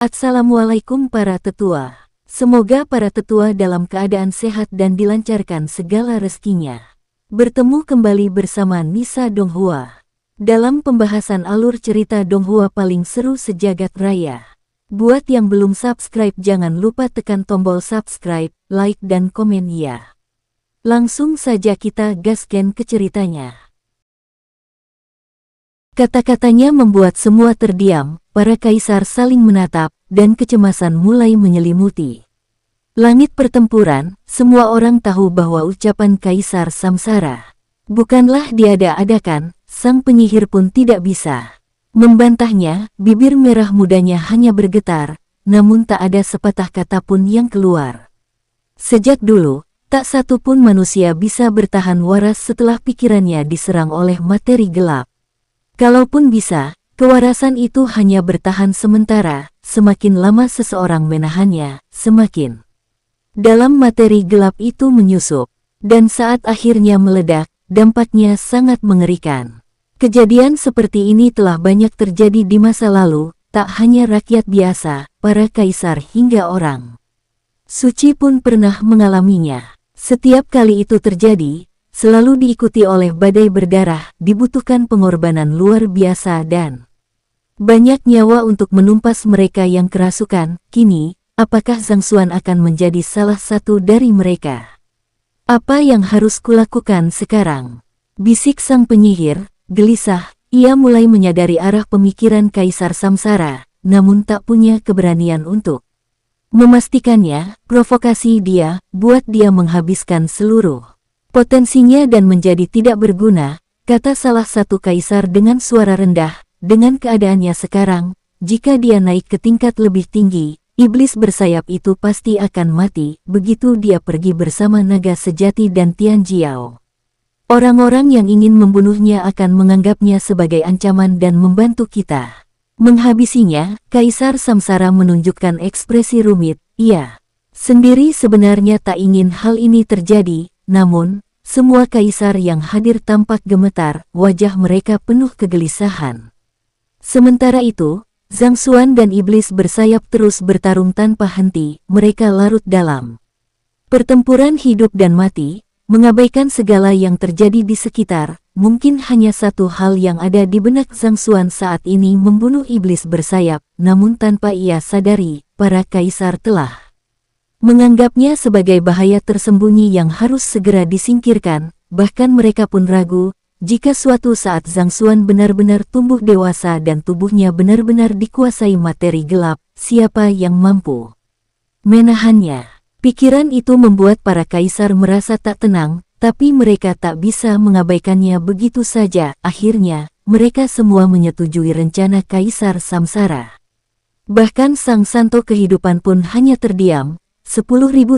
Assalamualaikum para tetua. Semoga para tetua dalam keadaan sehat dan dilancarkan segala rezekinya. Bertemu kembali bersama Nisa Donghua. Dalam pembahasan alur cerita Donghua paling seru sejagat raya. Buat yang belum subscribe jangan lupa tekan tombol subscribe, like dan komen ya. Langsung saja kita gaskan ke ceritanya. Kata-katanya membuat semua terdiam. Para kaisar saling menatap, dan kecemasan mulai menyelimuti langit pertempuran. Semua orang tahu bahwa ucapan Kaisar Samsara bukanlah diada-adakan. Sang penyihir pun tidak bisa membantahnya. Bibir merah mudanya hanya bergetar, namun tak ada sepatah kata pun yang keluar. Sejak dulu, tak satu pun manusia bisa bertahan waras setelah pikirannya diserang oleh materi gelap. Kalaupun bisa, kewarasan itu hanya bertahan sementara. Semakin lama seseorang menahannya, semakin dalam materi gelap itu menyusup. Dan saat akhirnya meledak, dampaknya sangat mengerikan. Kejadian seperti ini telah banyak terjadi di masa lalu. Tak hanya rakyat biasa, para kaisar hingga orang suci pun pernah mengalaminya. Setiap kali itu terjadi, selalu diikuti oleh badai berdarah. Dibutuhkan pengorbanan luar biasa dan banyak nyawa untuk menumpas mereka yang kerasukan. Kini, apakah Zhang Xuan akan menjadi salah satu dari mereka? Apa yang harus kulakukan sekarang? Bisik sang penyihir, gelisah. Ia mulai menyadari arah pemikiran Kaisar Samsara, namun tak punya keberanian untuk memastikannya. Provokasi dia, buat dia menghabiskan seluruh potensinya dan menjadi tidak berguna, kata salah satu kaisar dengan suara rendah. Dengan keadaannya sekarang, jika dia naik ke tingkat lebih tinggi, iblis bersayap itu pasti akan mati. Begitu dia pergi bersama naga sejati dan Tian Jiao, orang-orang yang ingin membunuhnya akan menganggapnya sebagai ancaman dan membantu kita menghabisinya. Kaisar Samsara menunjukkan ekspresi rumit. Ia sendiri sebenarnya tak ingin hal ini terjadi, namun semua kaisar yang hadir tampak gemetar. Wajah mereka penuh kegelisahan. Sementara itu, Zhang Xuan dan iblis bersayap terus bertarung tanpa henti. Mereka larut dalam pertempuran hidup dan mati, mengabaikan segala yang terjadi di sekitar. Mungkin hanya satu hal yang ada di benak Zhang Xuan saat ini, membunuh iblis bersayap. Namun tanpa ia sadari, para kaisar telah menganggapnya sebagai bahaya tersembunyi yang harus segera disingkirkan. Bahkan mereka pun ragu, jika suatu saat Zhang Xuan benar-benar tumbuh dewasa dan tubuhnya benar-benar dikuasai materi gelap, siapa yang mampu menahannya? Pikiran itu membuat para kaisar merasa tak tenang, tapi mereka tak bisa mengabaikannya begitu saja. Akhirnya, mereka semua menyetujui rencana Kaisar Samsara. Bahkan Sang Santo Kehidupan pun hanya terdiam. 10.000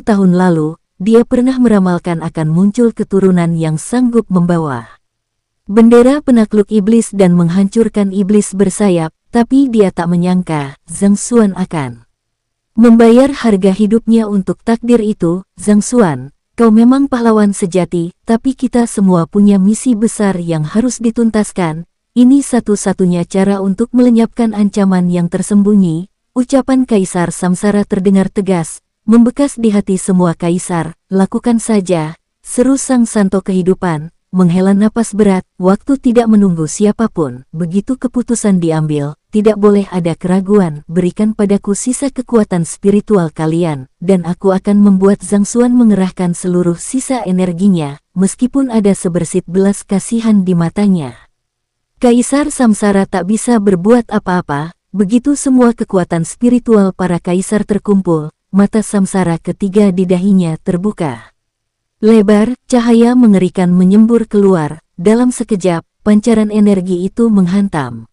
tahun lalu, dia pernah meramalkan akan muncul keturunan yang sanggup membawa bendera penakluk iblis dan menghancurkan iblis bersayap, tapi dia tak menyangka Zhang Xuan akan membayar harga hidupnya untuk takdir itu. Zhang Xuan, kau memang pahlawan sejati, tapi kita semua punya misi besar yang harus dituntaskan. Ini satu-satunya cara untuk melenyapkan ancaman yang tersembunyi. Ucapan Kaisar Samsara terdengar tegas, membekas di hati semua kaisar. Lakukan saja, seru Sang Santo Kehidupan. Menghela napas berat, waktu tidak menunggu siapapun. Begitu keputusan diambil, tidak boleh ada keraguan. Berikan padaku sisa kekuatan spiritual kalian, dan aku akan membuat Zhang Xuan mengerahkan seluruh sisa energinya, meskipun ada sebersit belas kasihan di matanya. Kaisar Samsara tak bisa berbuat apa-apa. Begitu semua kekuatan spiritual para kaisar terkumpul, mata Samsara ketiga di dahinya terbuka lebar. Cahaya mengerikan menyembur keluar. Dalam sekejap, pancaran energi itu menghantam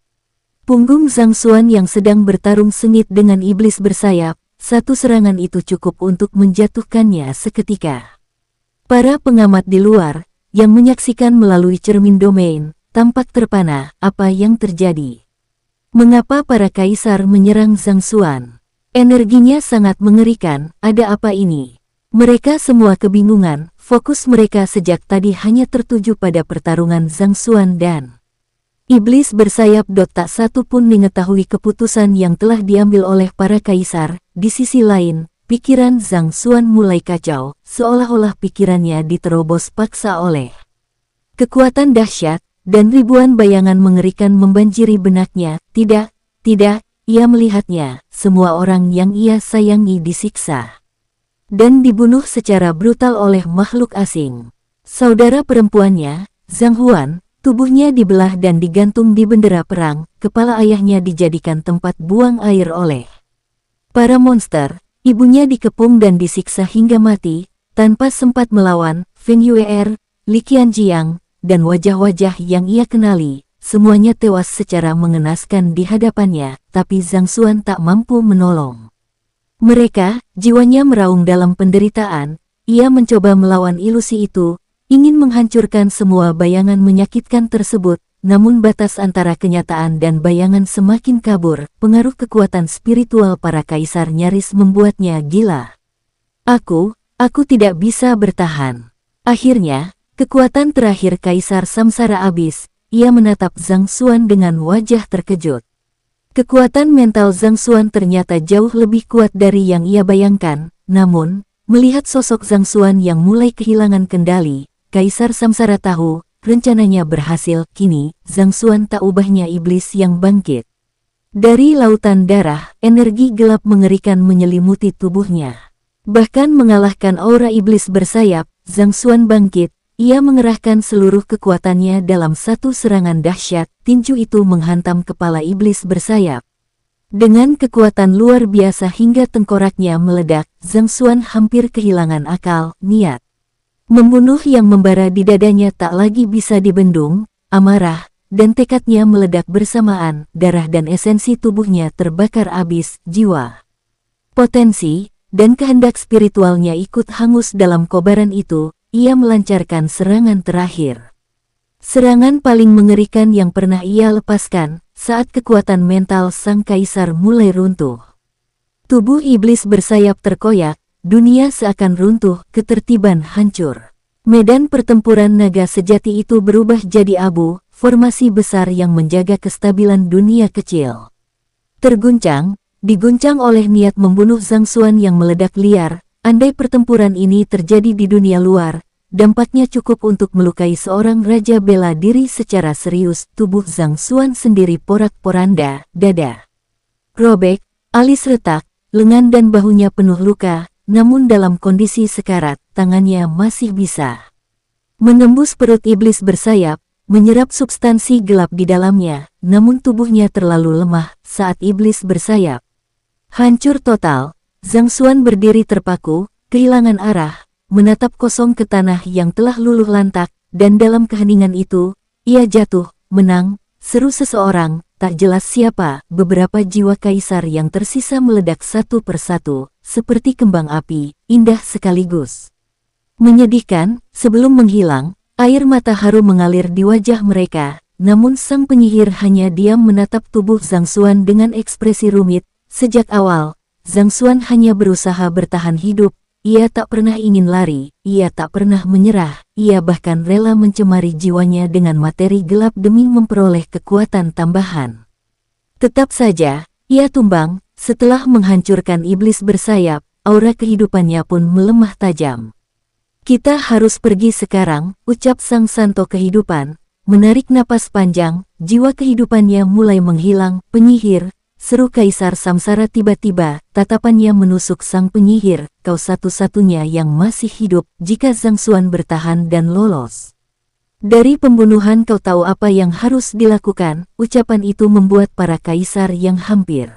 punggung Zhang Xuan yang sedang bertarung sengit dengan iblis bersayap. Satu serangan itu cukup untuk menjatuhkannya seketika. Para pengamat di luar, yang menyaksikan melalui cermin domain, tampak terpana. Apa yang terjadi? Mengapa para kaisar menyerang Zhang Xuan? Energinya sangat mengerikan. Ada apa ini? Mereka semua kebingungan. Fokus mereka sejak tadi hanya tertuju pada pertarungan Zhang Xuan dan Iblis bersayap. Tak satu pun mengetahui keputusan yang telah diambil oleh para kaisar. Di sisi lain, pikiran Zhang Xuan mulai kacau, seolah-olah pikirannya diterobos paksa oleh kekuatan dahsyat, dan ribuan bayangan mengerikan membanjiri benaknya. Tidak, ia melihatnya, semua orang yang ia sayangi disiksa dan dibunuh secara brutal oleh makhluk asing. Saudara perempuannya, Zhang Huan, tubuhnya dibelah dan digantung di bendera perang, kepala ayahnya dijadikan tempat buang air oleh para monster, ibunya dikepung dan disiksa hingga mati, tanpa sempat melawan. Feng Yue, Li Qianjiang, dan wajah-wajah yang ia kenali, semuanya tewas secara mengenaskan di hadapannya, tapi Zhang Xuan tak mampu menolong mereka. Jiwanya meraung dalam penderitaan, ia mencoba melawan ilusi itu, ingin menghancurkan semua bayangan menyakitkan tersebut, namun batas antara kenyataan dan bayangan semakin kabur, pengaruh kekuatan spiritual para kaisar nyaris membuatnya gila. Aku tidak bisa bertahan. Akhirnya, kekuatan terakhir Kaisar Samsara habis, ia menatap Zhang Xuan dengan wajah terkejut. Kekuatan mental Zhang Xuan ternyata jauh lebih kuat dari yang ia bayangkan, namun, melihat sosok Zhang Xuan yang mulai kehilangan kendali, Kaisar Samsara tahu, rencananya berhasil. Kini, Zhang Xuan tak ubahnya iblis yang bangkit dari lautan darah, energi gelap mengerikan menyelimuti tubuhnya. Bahkan mengalahkan aura iblis bersayap, Zhang Xuan bangkit. Ia mengerahkan seluruh kekuatannya dalam satu serangan dahsyat. Tinju itu menghantam kepala iblis bersayap dengan kekuatan luar biasa hingga tengkoraknya meledak. Zhang Xuan hampir kehilangan akal. Niat membunuh yang membara di dadanya tak lagi bisa dibendung. Amarah dan tekadnya meledak bersamaan. Darah dan esensi tubuhnya terbakar habis. Jiwa, potensi, dan kehendak spiritualnya ikut hangus dalam kobaran itu. Ia melancarkan serangan terakhir. Serangan paling mengerikan yang pernah ia lepaskan, saat kekuatan mental sang kaisar mulai runtuh. Tubuh iblis bersayap terkoyak, dunia seakan runtuh, ketertiban hancur. Medan pertempuran naga sejati itu berubah jadi abu, formasi besar yang menjaga kestabilan dunia kecil diguncang oleh niat membunuh Zhang Xuan yang meledak liar. Andai pertempuran ini terjadi di dunia luar, dampaknya cukup untuk melukai seorang raja bela diri secara serius. Tubuh Zhang Xuan sendiri porak-poranda, dada robek, alis retak, lengan dan bahunya penuh luka, namun dalam kondisi sekarat, tangannya masih bisa menembus perut iblis bersayap, menyerap substansi gelap di dalamnya, namun tubuhnya terlalu lemah saat iblis bersayap hancur total. Zhang Xuan berdiri terpaku, kehilangan arah, menatap kosong ke tanah yang telah luluh lantak, dan dalam keheningan itu, ia jatuh. Menang, seru seseorang, tak jelas siapa. Beberapa jiwa kaisar yang tersisa meledak satu persatu, seperti kembang api, indah sekaligus menyedihkan. Sebelum menghilang, air mata haru mengalir di wajah mereka, namun sang penyihir hanya diam menatap tubuh Zhang Xuan dengan ekspresi rumit. Sejak awal, Zhang Xuan hanya berusaha bertahan hidup. Ia tak pernah ingin lari, ia tak pernah menyerah, ia bahkan rela mencemari jiwanya dengan materi gelap demi memperoleh kekuatan tambahan. Tetap saja, ia tumbang. Setelah menghancurkan iblis bersayap, aura kehidupannya pun melemah tajam. Kita harus pergi sekarang, ucap sang santo kehidupan, menarik napas panjang. Jiwa kehidupannya mulai menghilang. Penyihir, seru Kaisar Samsara tiba-tiba, tatapannya menusuk sang penyihir. Kau satu-satunya yang masih hidup. Jika Zhang Xuan bertahan dan lolos dari pembunuhan, kau tahu apa yang harus dilakukan. Ucapan itu membuat para kaisar yang hampir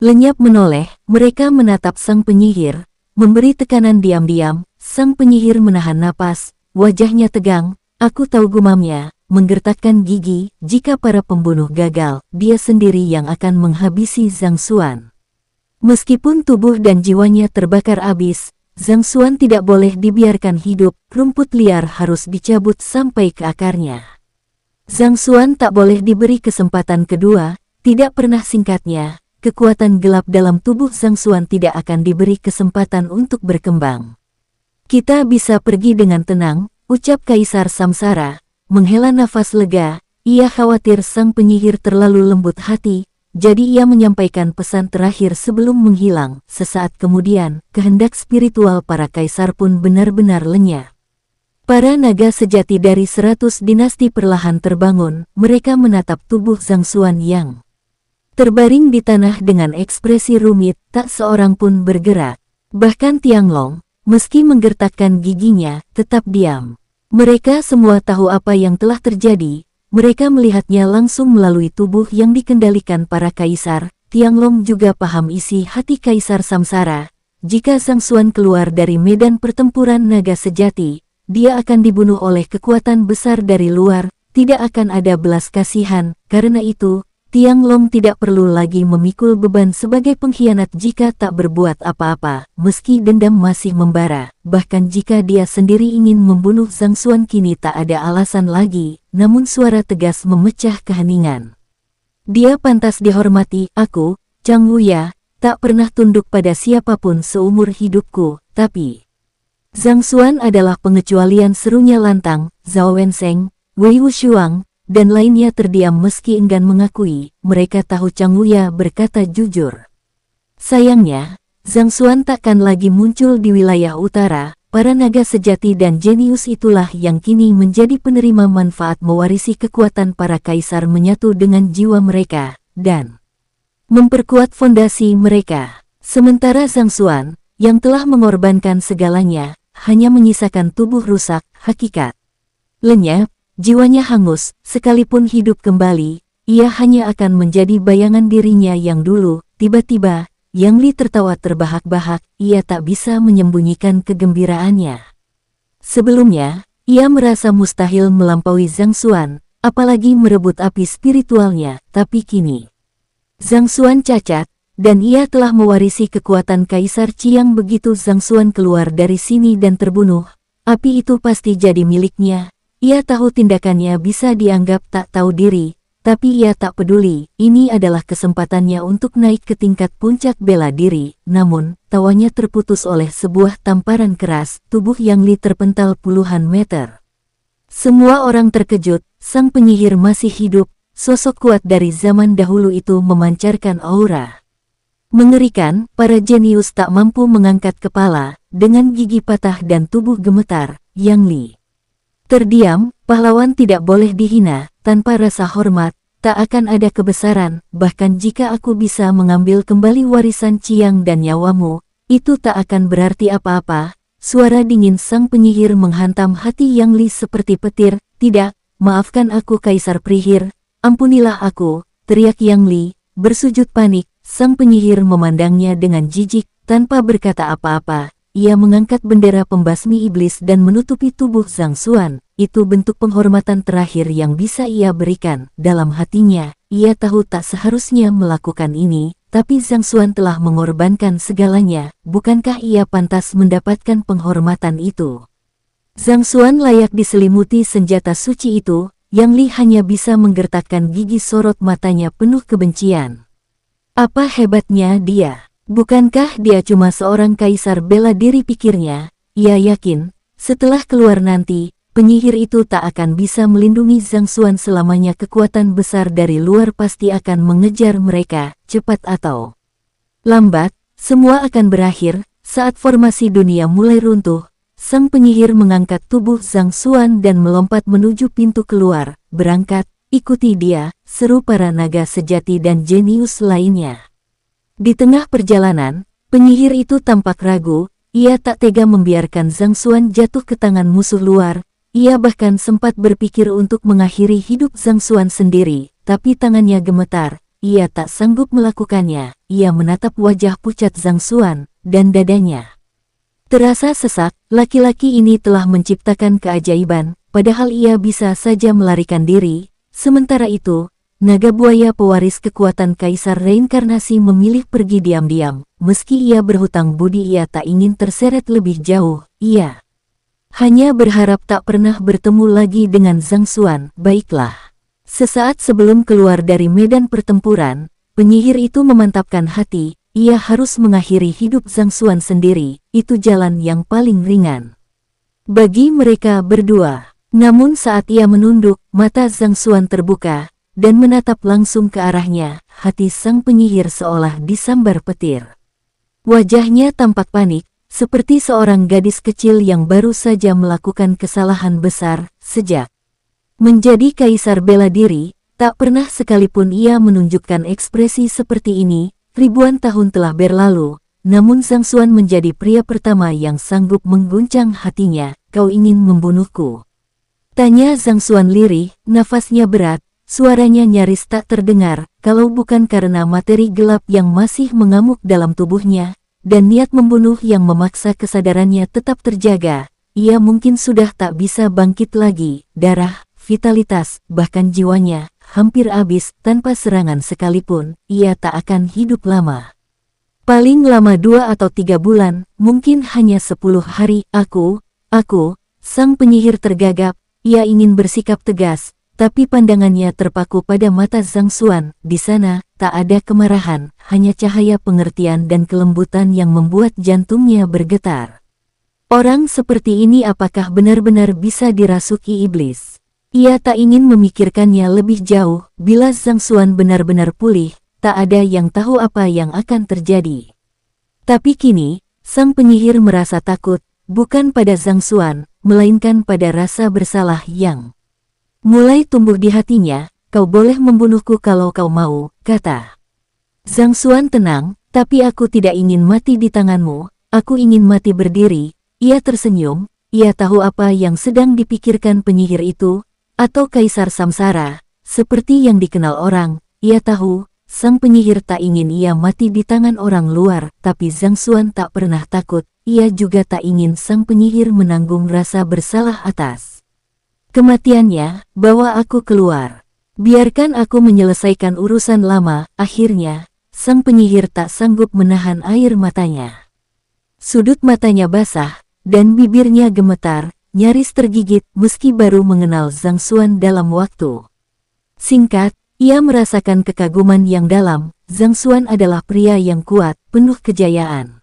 lenyap menoleh. Mereka menatap sang penyihir, memberi tekanan diam-diam. Sang penyihir menahan napas, wajahnya tegang. Aku tahu, gumamnya, menggertakkan gigi. Jika para pembunuh gagal, dia sendiri yang akan menghabisi Zhang Xuan. Meskipun tubuh dan jiwanya terbakar habis, Zhang Xuan tidak boleh dibiarkan hidup. Rumput liar harus dicabut sampai ke akarnya. Zhang Xuan tak boleh diberi kesempatan kedua. Tidak pernah singkatnya, kekuatan gelap dalam tubuh Zhang Xuan tidak akan diberi kesempatan untuk berkembang. Kita bisa pergi dengan tenang, ucap Kaisar Samsara, menghela nafas lega. Ia khawatir sang penyihir terlalu lembut hati, jadi ia menyampaikan pesan terakhir sebelum menghilang. Sesaat kemudian, kehendak spiritual para kaisar pun benar-benar lenyap. Para naga sejati dari 100 dinasti perlahan terbangun, mereka menatap tubuh Zhang Xuan yang terbaring di tanah dengan ekspresi rumit, tak seorang pun bergerak. Bahkan Tianglong, meski menggertakkan giginya, tetap diam. Mereka semua tahu apa yang telah terjadi. Mereka melihatnya langsung melalui tubuh yang dikendalikan para kaisar. Tianglong juga paham isi hati Kaisar Samsara. Jika Zhang Xuan keluar dari medan pertempuran naga sejati, dia akan dibunuh oleh kekuatan besar dari luar, tidak akan ada belas kasihan. Karena itu, Tianglong tidak perlu lagi memikul beban sebagai pengkhianat jika tak berbuat apa-apa, meski dendam masih membara. Bahkan jika dia sendiri ingin membunuh Zhang Xuan kini tak ada alasan lagi, namun suara tegas memecah keheningan. Dia pantas dihormati, aku, Chang Wuya, tak pernah tunduk pada siapapun seumur hidupku, tapi Zhang Xuan adalah pengecualian, serunya lantang. Zhao Wensheng, Wei Wushuang, dan lainnya terdiam meski enggan mengakui. Mereka tahu Chang Wuya berkata jujur. Sayangnya, Zhang Xuan takkan lagi muncul di wilayah utara. Para naga sejati dan jenius itulah yang kini menjadi penerima manfaat mewarisi kekuatan para kaisar menyatu dengan jiwa mereka, dan memperkuat fondasi mereka. Sementara Zhang Xuan, yang telah mengorbankan segalanya, hanya menyisakan tubuh rusak, hakikat lenyap, jiwanya hangus. Sekalipun hidup kembali, ia hanya akan menjadi bayangan dirinya yang dulu. Tiba-tiba, Yang Li tertawa terbahak-bahak. Ia tak bisa menyembunyikan kegembiraannya. Sebelumnya, ia merasa mustahil melampaui Zhang Xuan, apalagi merebut api spiritualnya. Tapi kini, Zhang Xuan cacat, dan ia telah mewarisi kekuatan Kaisar Qiang. Begitu Zhang Xuan keluar dari sini dan terbunuh, api itu pasti jadi miliknya. Ia tahu tindakannya bisa dianggap tak tahu diri, tapi ia tak peduli. Ini adalah kesempatannya untuk naik ke tingkat puncak bela diri. Namun, tawanya terputus oleh sebuah tamparan keras. Tubuh Yang Li terpental puluhan meter. Semua orang terkejut. Sang penyihir masih hidup. Sosok kuat dari zaman dahulu itu memancarkan aura mengerikan. Para jenius tak mampu mengangkat kepala. Dengan gigi patah dan tubuh gemetar, Yang Li terdiam. Pahlawan tidak boleh dihina. Tanpa rasa hormat, tak akan ada kebesaran. Bahkan jika aku bisa mengambil kembali warisan Qiang dan nyawamu, itu tak akan berarti apa-apa. Suara dingin sang penyihir menghantam hati Yang Li seperti petir. Tidak, maafkan aku Kaisar Prihir, ampunilah aku, teriak Yang Li, bersujud panik. Sang penyihir memandangnya dengan jijik. Tanpa berkata apa-apa, ia mengangkat bendera pembasmi iblis dan menutupi tubuh Zhang Xuan. Itu bentuk penghormatan terakhir yang bisa ia berikan. Dalam hatinya, ia tahu tak seharusnya melakukan ini, tapi Zhang Xuan telah mengorbankan segalanya. Bukankah ia pantas mendapatkan penghormatan itu? Zhang Xuan layak diselimuti senjata suci itu. Yang Li hanya bisa menggertakkan gigi, sorot matanya penuh kebencian. Apa hebatnya dia? Bukankah dia cuma seorang kaisar bela diri, pikirnya? Ia yakin, setelah keluar nanti, penyihir itu tak akan bisa melindungi Zhang Xuan selamanya. Kekuatan besar dari luar pasti akan mengejar mereka. Cepat atau lambat, semua akan berakhir. Saat formasi dunia mulai runtuh, sang penyihir mengangkat tubuh Zhang Xuan dan melompat menuju pintu keluar. Berangkat, ikuti dia, seru para naga sejati dan jenius lainnya. Di tengah perjalanan, penyihir itu tampak ragu. Ia tak tega membiarkan Zhang Xuan jatuh ke tangan musuh luar. Ia bahkan sempat berpikir untuk mengakhiri hidup Zhang Xuan sendiri, tapi tangannya gemetar. Ia tak sanggup melakukannya. Ia menatap wajah pucat Zhang Xuan, dan dadanya terasa sesak. Laki-laki ini telah menciptakan keajaiban, padahal ia bisa saja melarikan diri. Sementara itu, naga buaya pewaris kekuatan Kaisar Reinkarnasi memilih pergi diam-diam. Meski ia berhutang budi, ia tak ingin terseret lebih jauh. Ia hanya berharap tak pernah bertemu lagi dengan Zhang Xuan. Baiklah. Sesaat sebelum keluar dari medan pertempuran, penyihir itu memantapkan hati. Ia harus mengakhiri hidup Zhang Xuan sendiri. Itu jalan yang paling ringan bagi mereka berdua. Namun saat ia menunduk, mata Zhang Xuan terbuka, dan menatap langsung ke arahnya, hati sang penyihir seolah disambar petir. Wajahnya tampak panik, seperti seorang gadis kecil yang baru saja melakukan kesalahan besar, sejak menjadi kaisar bela diri, tak pernah sekalipun ia menunjukkan ekspresi seperti ini. Ribuan tahun telah berlalu, namun Zhang Xuan menjadi pria pertama yang sanggup mengguncang hatinya. Kau ingin membunuhku? Tanya Zhang Xuan lirih, nafasnya berat, suaranya nyaris tak terdengar, kalau bukan karena materi gelap yang masih mengamuk dalam tubuhnya, dan niat membunuh yang memaksa kesadarannya tetap terjaga, ia mungkin sudah tak bisa bangkit lagi. Darah, vitalitas, bahkan jiwanya hampir habis. Tanpa serangan sekalipun, ia tak akan hidup lama. Paling lama 2 atau 3 bulan, mungkin hanya 10 hari. Aku, sang penyihir tergagap, ia ingin bersikap tegas, tapi pandangannya terpaku pada mata Zhang Xuan. Di sana, tak ada kemarahan, hanya cahaya pengertian dan kelembutan yang membuat jantungnya bergetar. Orang seperti ini apakah benar-benar bisa dirasuki iblis? Ia tak ingin memikirkannya lebih jauh. Bila Zhang Xuan benar-benar pulih, tak ada yang tahu apa yang akan terjadi. Tapi kini, sang penyihir merasa takut, bukan pada Zhang Xuan, melainkan pada rasa bersalah yang mulai tumbuh di hatinya. Kau boleh membunuhku kalau kau mau, kata Zhang Xuan tenang, tapi aku tidak ingin mati di tanganmu, aku ingin mati berdiri. Ia tersenyum, ia tahu apa yang sedang dipikirkan penyihir itu, atau Kaisar Samsara, seperti yang dikenal orang. Ia tahu, sang penyihir tak ingin ia mati di tangan orang luar, tapi Zhang Xuan tak pernah takut. Ia juga tak ingin sang penyihir menanggung rasa bersalah atas kematiannya. Bawa aku keluar. Biarkan aku menyelesaikan urusan lama. Akhirnya, sang penyihir tak sanggup menahan air matanya. Sudut matanya basah, dan bibirnya gemetar, nyaris tergigit meski baru mengenal Zhang Xuan dalam waktu singkat. Ia merasakan kekaguman yang dalam. Zhang Xuan adalah pria yang kuat, penuh kejayaan.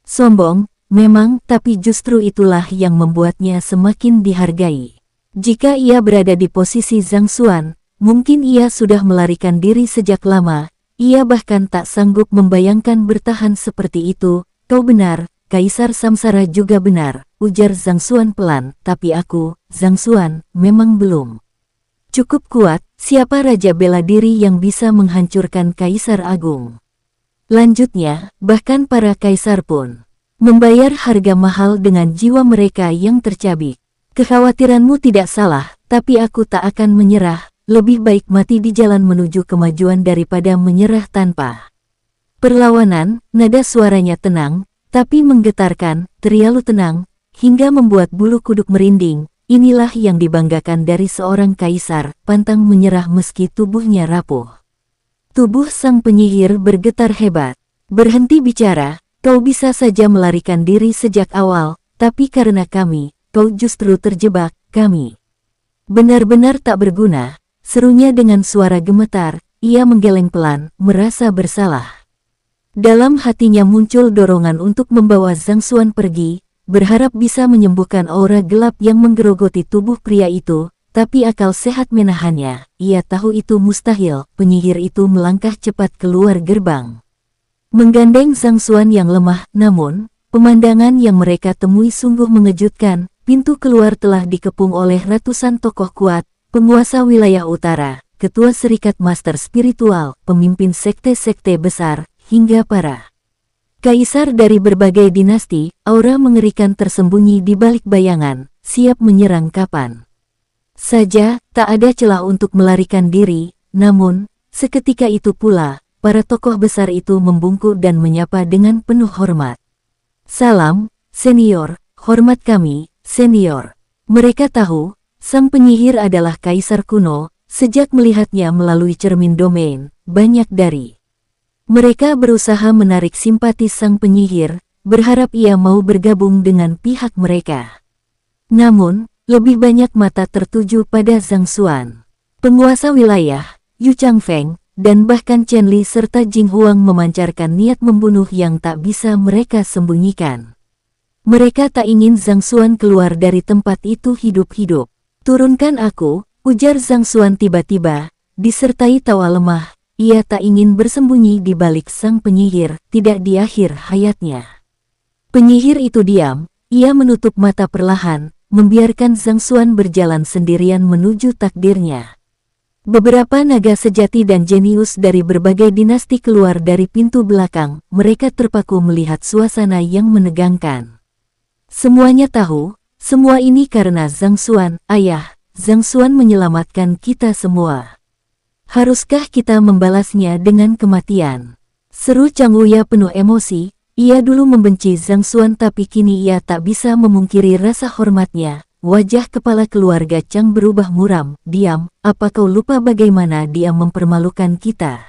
Sombong, memang, tapi justru itulah yang membuatnya semakin dihargai. Jika ia berada di posisi Zhang Xuan, mungkin ia sudah melarikan diri sejak lama. Ia bahkan tak sanggup membayangkan bertahan seperti itu. Kau benar, Kaisar Samsara juga benar, ujar Zhang Xuan pelan, tapi aku, Zhang Xuan, memang belum cukup kuat. Siapa raja bela diri yang bisa menghancurkan Kaisar Agung? Lanjutnya, bahkan para kaisar pun membayar harga mahal dengan jiwa mereka yang tercabik. Kekhawatiranmu tidak salah, tapi aku tak akan menyerah. Lebih baik mati di jalan menuju kemajuan daripada menyerah tanpa perlawanan. Nada suaranya tenang, tapi menggetarkan, terlalu tenang, hingga membuat bulu kuduk merinding. Inilah yang dibanggakan dari seorang kaisar, pantang menyerah meski tubuhnya rapuh. Tubuh sang penyihir bergetar hebat. Berhenti bicara, kau bisa saja melarikan diri sejak awal, tapi karena kami, kau justru terjebak. Kami benar-benar tak berguna, serunya dengan suara gemetar. Ia menggeleng pelan, merasa bersalah. Dalam hatinya muncul dorongan untuk membawa Zhang Xuan pergi, berharap bisa menyembuhkan aura gelap yang menggerogoti tubuh pria itu, tapi akal sehat menahannya. Ia tahu itu mustahil. Penyihir itu melangkah cepat keluar gerbang, menggandeng Zhang Xuan yang lemah. Namun, pemandangan yang mereka temui sungguh mengejutkan. Pintu keluar telah dikepung oleh ratusan tokoh kuat, penguasa wilayah utara, ketua serikat master spiritual, pemimpin sekte-sekte besar, hingga para kaisar dari berbagai dinasti. Aura mengerikan tersembunyi di balik bayangan, siap menyerang kapan saja. Tak ada celah untuk melarikan diri. Namun, seketika itu pula, para tokoh besar itu membungkuk dan menyapa dengan penuh hormat. Salam, senior, hormat kami, senior. Mereka tahu, sang penyihir adalah kaisar kuno. Sejak melihatnya melalui cermin domain, banyak dari mereka berusaha menarik simpati sang penyihir, berharap ia mau bergabung dengan pihak mereka. Namun, lebih banyak mata tertuju pada Zhang Xuan. Penguasa wilayah, Yu Changfeng, dan bahkan Chen Li serta Jing Huang memancarkan niat membunuh yang tak bisa mereka sembunyikan. Mereka tak ingin Zhang Xuan keluar dari tempat itu hidup-hidup. Turunkan aku, ujar Zhang Xuan tiba-tiba, disertai tawa lemah. Ia tak ingin bersembunyi di balik sang penyihir, tidak di akhir hayatnya. Penyihir itu diam, ia menutup mata perlahan, membiarkan Zhang Xuan berjalan sendirian menuju takdirnya. Beberapa naga sejati dan jenius dari berbagai dinasti keluar dari pintu belakang, mereka terpaku melihat suasana yang menegangkan. Semuanya tahu, semua ini karena Zhang Xuan, ayah, Zhang Xuan menyelamatkan kita semua. Haruskah kita membalasnya dengan kematian? Seru Chang Wuya penuh emosi, ia dulu membenci Zhang Xuan tapi kini ia tak bisa memungkiri rasa hormatnya. Wajah kepala keluarga Chang berubah muram. Diam, apa kau lupa bagaimana dia mempermalukan kita?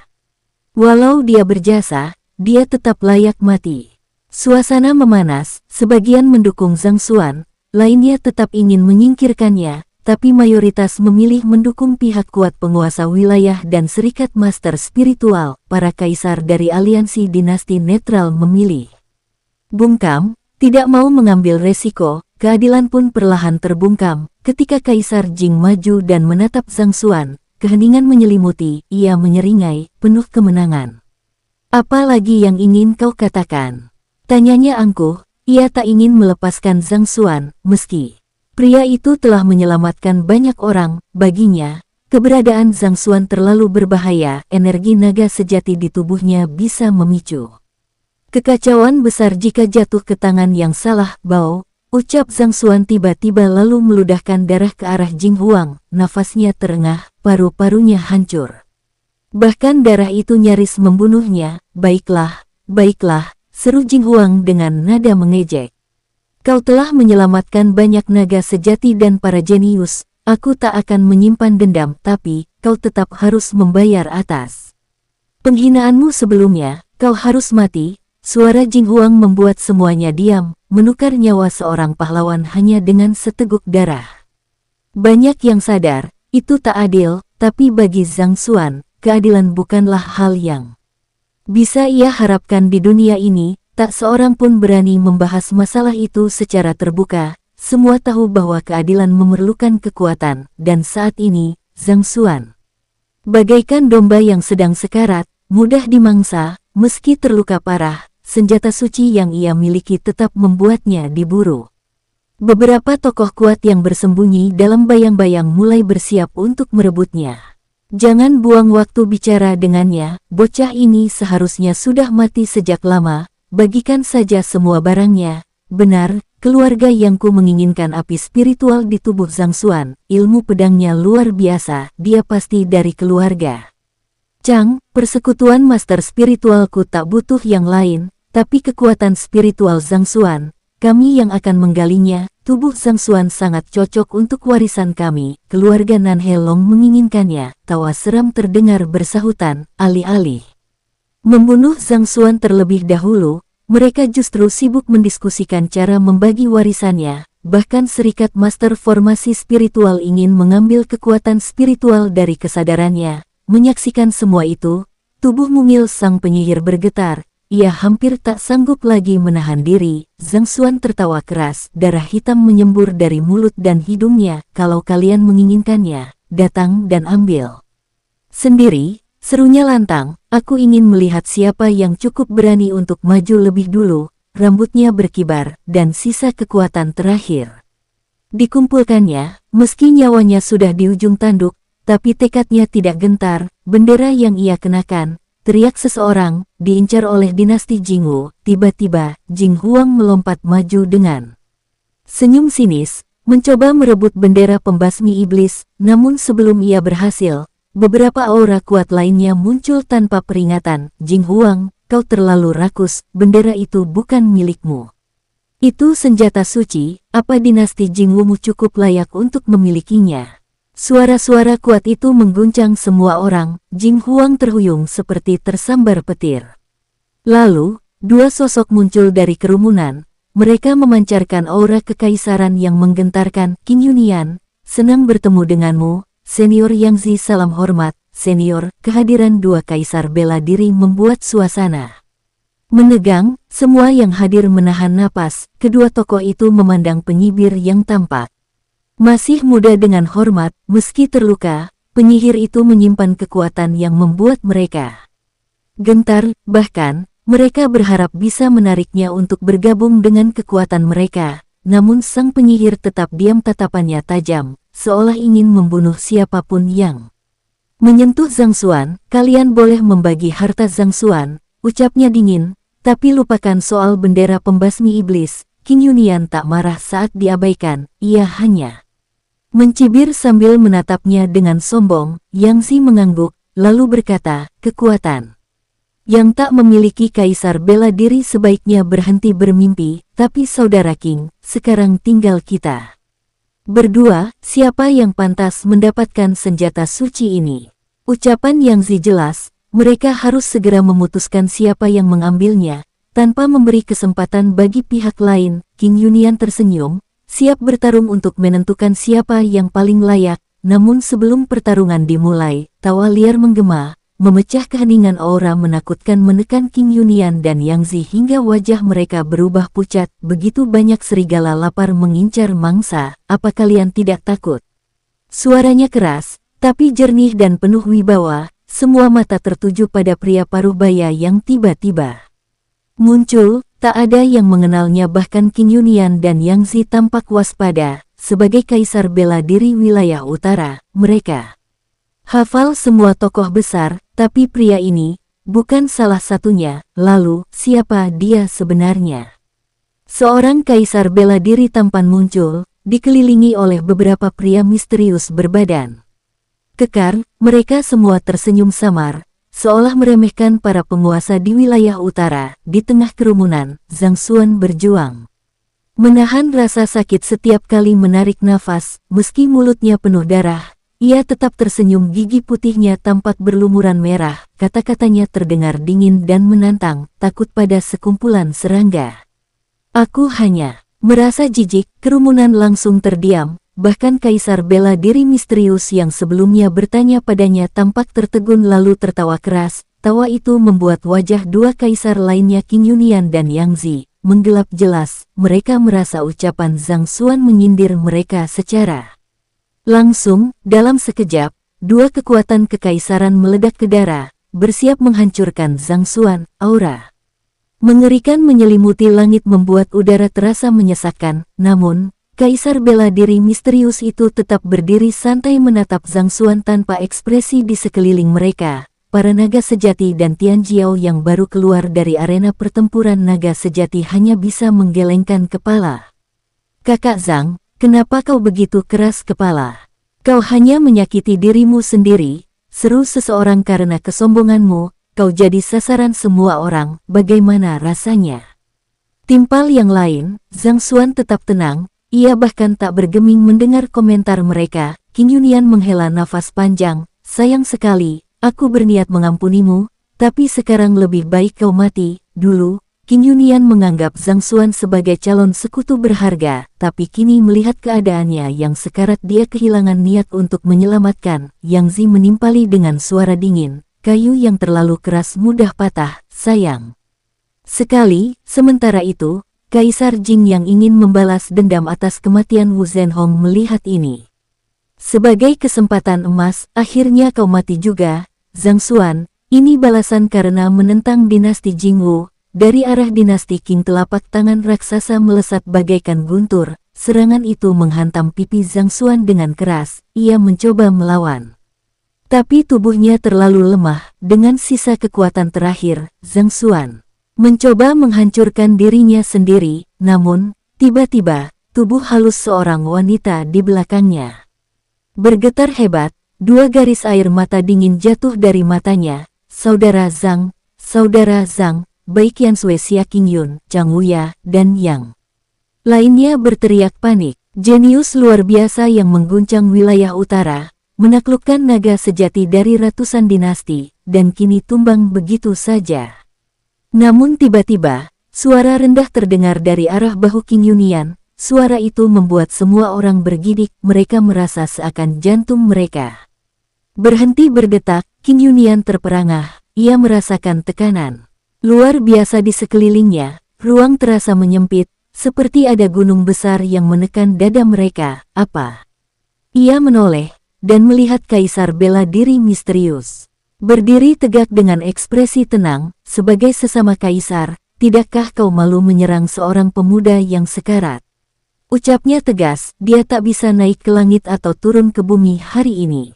Walau dia berjasa, dia tetap layak mati. Suasana memanas, sebagian mendukung Zhang Xuan, lainnya tetap ingin menyingkirkannya. Tapi mayoritas memilih mendukung pihak kuat penguasa wilayah dan serikat master spiritual. Para kaisar dari aliansi dinasti netral memilih bungkam, tidak mau mengambil resiko. Keadilan pun perlahan terbungkam. Ketika Kaisar Jing maju dan menatap Zhang Xuan, keheningan menyelimuti, ia menyeringai, penuh kemenangan. Apa lagi yang ingin kau katakan? Tanyanya angkuh, ia tak ingin melepaskan Zhang Xuan, meski pria itu telah menyelamatkan banyak orang. Baginya, keberadaan Zhang Xuan terlalu berbahaya. Energi naga sejati di tubuhnya bisa memicu kekacauan besar jika jatuh ke tangan yang salah. Bao, ucap Zhang Xuan tiba-tiba lalu meludahkan darah ke arah Jing Huang. Nafasnya terengah, paru-parunya hancur. Bahkan darah itu nyaris membunuhnya. Baiklah, baiklah, seru Jing Huang dengan nada mengejek. Kau telah menyelamatkan banyak naga sejati dan para jenius. Aku tak akan menyimpan dendam, tapi kau tetap harus membayar atas penghinaanmu sebelumnya. Kau harus mati. Suara Jing Huang membuat semuanya diam, menukar nyawa seorang pahlawan hanya dengan seteguk darah. Banyak yang sadar, itu tak adil, tapi bagi Zhang Xuan, keadilan bukanlah hal yang bisa ia harapkan di dunia ini. Tak seorang pun berani membahas masalah itu secara terbuka. Semua tahu bahwa keadilan memerlukan kekuatan, dan saat ini, Zhang Xuan bagaikan domba yang sedang sekarat, mudah dimangsa. Meski terluka parah, senjata suci yang ia miliki tetap membuatnya diburu. Beberapa tokoh kuat yang bersembunyi dalam bayang-bayang mulai bersiap untuk merebutnya. Jangan buang waktu bicara dengannya, bocah ini seharusnya sudah mati sejak lama. Bagikan saja semua barangnya. Benar, keluarga Yangku menginginkan api spiritual di tubuh Zhang Xuan. Ilmu pedangnya luar biasa, dia pasti dari keluarga Chang. Persekutuan master spiritualku tak butuh yang lain, tapi kekuatan spiritual Zhang Xuan. Kami yang akan menggalinya. Tubuh Zhang Xuan sangat cocok untuk warisan kami. Keluarga Nan Helong menginginkannya. Tawa seram terdengar bersahutan, alih-alih membunuh Zhang Xuan terlebih dahulu, mereka justru sibuk mendiskusikan cara membagi warisannya. Bahkan serikat master formasi spiritual ingin mengambil kekuatan spiritual dari kesadarannya. Menyaksikan semua itu, tubuh mungil sang penyihir bergetar. Ia hampir tak sanggup lagi menahan diri. Zhang Xuan tertawa keras, darah hitam menyembur dari mulut dan hidungnya. Kalau kalian menginginkannya, datang dan ambil sendiri. Serunya lantang, aku ingin melihat siapa yang cukup berani untuk maju lebih dulu. Rambutnya berkibar, dan sisa kekuatan terakhir dikumpulkannya. Meski nyawanya sudah di ujung tanduk, tapi tekadnya tidak gentar. Bendera yang ia kenakan, teriak seseorang, diincar oleh dinasti Jingwu. Tiba-tiba, Jing Huang melompat maju dengan senyum sinis, mencoba merebut bendera pembasmi iblis. Namun sebelum ia berhasil, beberapa aura kuat lainnya muncul tanpa peringatan. Jing Huang, kau terlalu rakus, bendera itu bukan milikmu. Itu senjata suci, apa dinasti Jingwu cukup layak untuk memilikinya? Suara-suara kuat itu mengguncang semua orang. Jing Huang terhuyung seperti tersambar petir. Lalu, dua sosok muncul dari kerumunan. Mereka memancarkan aura kekaisaran yang menggentarkan. Qin Yunian, senang bertemu denganmu. Senior Yangzi, salam hormat. Senior, kehadiran dua kaisar bela diri membuat suasana menegang. Semua yang hadir menahan napas. Kedua tokoh itu memandang penyibir yang tampak Masih muda dengan hormat, meski terluka, penyihir itu menyimpan kekuatan yang membuat mereka gentar, bahkan, mereka berharap bisa menariknya untuk bergabung dengan kekuatan mereka. Namun sang penyihir tetap diam, tatapannya tajam, seolah ingin membunuh siapapun yang menyentuh Zhang Xuan. Kalian boleh membagi harta Zhang Xuan, ucapnya dingin, tapi lupakan soal bendera pembasmi iblis. Qing Yunian tak marah saat diabaikan, ia hanya mencibir sambil menatapnya dengan sombong. Yang Zi mengangguk, lalu berkata, kekuatan yang tak memiliki kaisar bela diri sebaiknya berhenti bermimpi. Tapi saudara Qing, sekarang tinggal kita berdua, siapa yang pantas mendapatkan senjata suci ini? Ucapan Yang Zi jelas, mereka harus segera memutuskan siapa yang mengambilnya, tanpa memberi kesempatan bagi pihak lain. Qing Yunian tersenyum, siap bertarung untuk menentukan siapa yang paling layak. Namun sebelum pertarungan dimulai, tawa liar menggema, memecah keheningan. Aura menakutkan menekan Qing Yunian dan Yang Zi hingga wajah mereka berubah pucat. Begitu banyak serigala lapar mengincar mangsa, apa kalian tidak takut? Suaranya keras, tapi jernih dan penuh wibawa. Semua mata tertuju pada pria parubaya yang tiba-tiba muncul. Tak ada yang mengenalnya, bahkan Qing Yunian dan Yang Zi tampak waspada. Sebagai kaisar bela diri wilayah utara, mereka hafal semua tokoh besar, tapi pria ini bukan salah satunya. Lalu, siapa dia sebenarnya? Seorang kaisar bela diri tampan muncul, dikelilingi oleh beberapa pria misterius berbadan kekar. Mereka semua tersenyum samar, seolah meremehkan para penguasa di wilayah utara. Di tengah kerumunan, Zhang Xuan berjuang menahan rasa sakit setiap kali menarik nafas. Meski mulutnya penuh darah, ia tetap tersenyum. Gigi putihnya tampak berlumuran merah. Kata-katanya terdengar dingin dan menantang, takut pada sekumpulan serangga. Aku hanya merasa jijik. Kerumunan langsung terdiam. Bahkan kaisar bela diri misterius yang sebelumnya bertanya padanya tampak tertegun lalu tertawa keras. Tawa itu membuat wajah dua kaisar lainnya, Qing Yunian dan Yang Zi, menggelap jelas. Mereka merasa ucapan Zhang Xuan menyindir mereka secara langsung. Dalam sekejap, dua kekuatan kekaisaran meledak ke darah, bersiap menghancurkan Zhang Xuan. Aura mengerikan menyelimuti langit membuat udara terasa menyesakkan. Namun, kaisar bela diri misterius itu tetap berdiri santai menatap Zhang Xuan tanpa ekspresi. Di sekeliling mereka, para naga sejati dan Tian Jiao yang baru keluar dari arena pertempuran naga sejati hanya bisa menggelengkan kepala. Kakak Zhang, kenapa kau begitu keras kepala? Kau hanya menyakiti dirimu sendiri, seru seseorang. Karena kesombonganmu, kau jadi sasaran semua orang. Bagaimana rasanya? Timpal yang lain, Zhang Xuan tetap tenang. Ia bahkan tak bergeming mendengar komentar mereka. Qing Yunian menghela nafas panjang. Sayang sekali, aku berniat mengampunimu, tapi sekarang lebih baik kau mati. Dulu, Qing Yunian menganggap Zhang Xuan sebagai calon sekutu berharga, tapi kini melihat keadaannya yang sekarat dia kehilangan niat untuk menyelamatkan. Yang Zi menimpali dengan suara dingin, kayu yang terlalu keras mudah patah, sayang sekali. Sementara itu, Kaisar Jing yang ingin membalas dendam atas kematian Wu Zhenhong melihat ini sebagai kesempatan emas. Akhirnya kau mati juga, Zhang Xuan. Ini balasan karena menentang dinasti Jingwu. Dari arah dinasti Qing telapak tangan raksasa melesat bagaikan guntur. Serangan itu menghantam pipi Zhang Xuan dengan keras. Ia mencoba melawan, tapi tubuhnya terlalu lemah. Dengan sisa kekuatan terakhir, Zhang Xuan mencoba menghancurkan dirinya sendiri. Namun, tiba-tiba, tubuh halus seorang wanita di belakangnya bergetar hebat. Dua garis air mata dingin jatuh dari matanya. Saudara Zhang, baik Yan Sui, Xia Qingyun, Zhang Wuya, dan yang lainnya berteriak panik. Jenius luar biasa yang mengguncang wilayah utara, menaklukkan naga sejati dari ratusan dinasti, dan kini tumbang begitu saja. Namun tiba-tiba, suara rendah terdengar dari arah bahu Qing Yunian. Suara itu membuat semua orang bergidik. Mereka merasa seakan jantung mereka berhenti berdetak. Qing Yunian terperangah. Ia merasakan tekanan luar biasa di sekelilingnya. Ruang terasa menyempit. seperti ada gunung besar yang menekan dada mereka. Apa? Ia menoleh, dan melihat Kaisar bela diri misterius. Berdiri tegak dengan ekspresi tenang, sebagai sesama kaisar, tidakkah kau malu menyerang seorang pemuda yang sekarat? Ucapnya tegas, dia tak bisa naik ke langit atau turun ke bumi hari ini.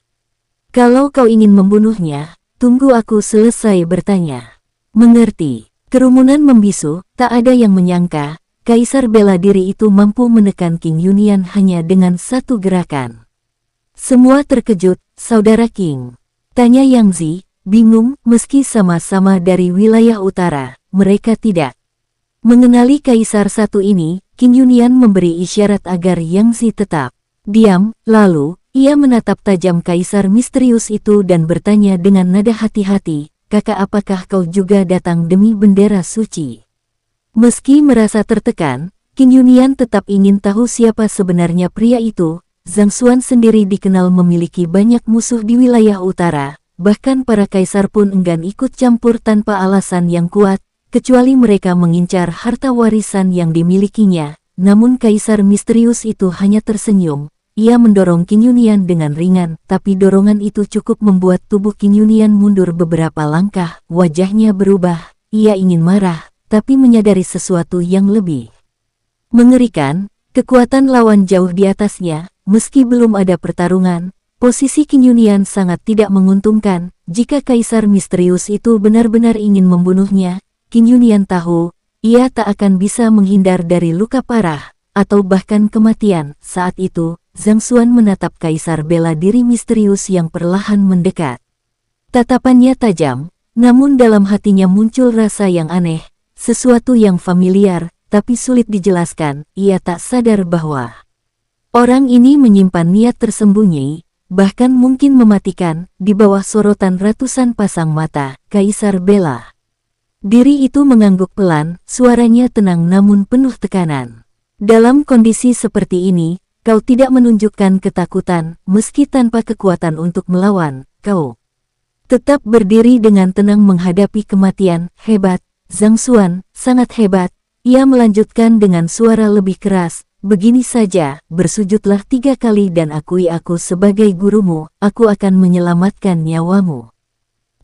Kalau kau ingin membunuhnya, tunggu aku selesai bertanya. Mengerti. Kerumunan membisu, tak ada yang menyangka, Kaisar bela diri itu mampu menekan King Yunian hanya dengan satu gerakan. Semua terkejut, Saudara King. Tanya Yang Zi, bingung, meski sama-sama dari wilayah utara, mereka tidak mengenali Kaisar satu ini. King Yunian memberi isyarat agar Yang Zi tetap diam, lalu, ia menatap tajam Kaisar misterius itu dan bertanya dengan nada hati-hati, Kakak, apakah kau juga datang demi bendera suci? Meski merasa tertekan, King Yunian tetap ingin tahu siapa sebenarnya pria itu. Zhang Xuan sendiri dikenal memiliki banyak musuh di wilayah utara, bahkan para kaisar pun enggan ikut campur tanpa alasan yang kuat, kecuali mereka mengincar harta warisan yang dimilikinya. Namun Kaisar misterius itu hanya tersenyum. Ia mendorong King Yunian dengan ringan, tapi dorongan itu cukup membuat tubuh King Yunian mundur beberapa langkah. Wajahnya berubah, ia ingin marah, tapi menyadari sesuatu yang lebih mengerikan. Kekuatan lawan jauh di atasnya. Meski belum ada pertarungan, posisi King Yunian sangat tidak menguntungkan. Jika Kaisar misterius itu benar-benar ingin membunuhnya, King Yunian tahu, ia tak akan bisa menghindar dari luka parah, atau bahkan kematian. Saat itu, Zhang Xuan menatap Kaisar bela diri misterius yang perlahan mendekat. Tatapannya tajam, namun dalam hatinya muncul rasa yang aneh, sesuatu yang familiar, tapi sulit dijelaskan. Ia tak sadar bahwa orang ini menyimpan niat tersembunyi, bahkan mungkin mematikan. Di bawah sorotan ratusan pasang mata, Kaisar bela diri itu mengangguk pelan, suaranya tenang namun penuh tekanan. Dalam kondisi seperti ini, kau tidak menunjukkan ketakutan, meski tanpa kekuatan untuk melawan, kau tetap berdiri dengan tenang menghadapi kematian. Hebat, Zhang Xuan, sangat hebat. Ia melanjutkan dengan suara lebih keras, begini saja, bersujudlah 3 kali dan akui aku sebagai gurumu, aku akan menyelamatkan nyawamu.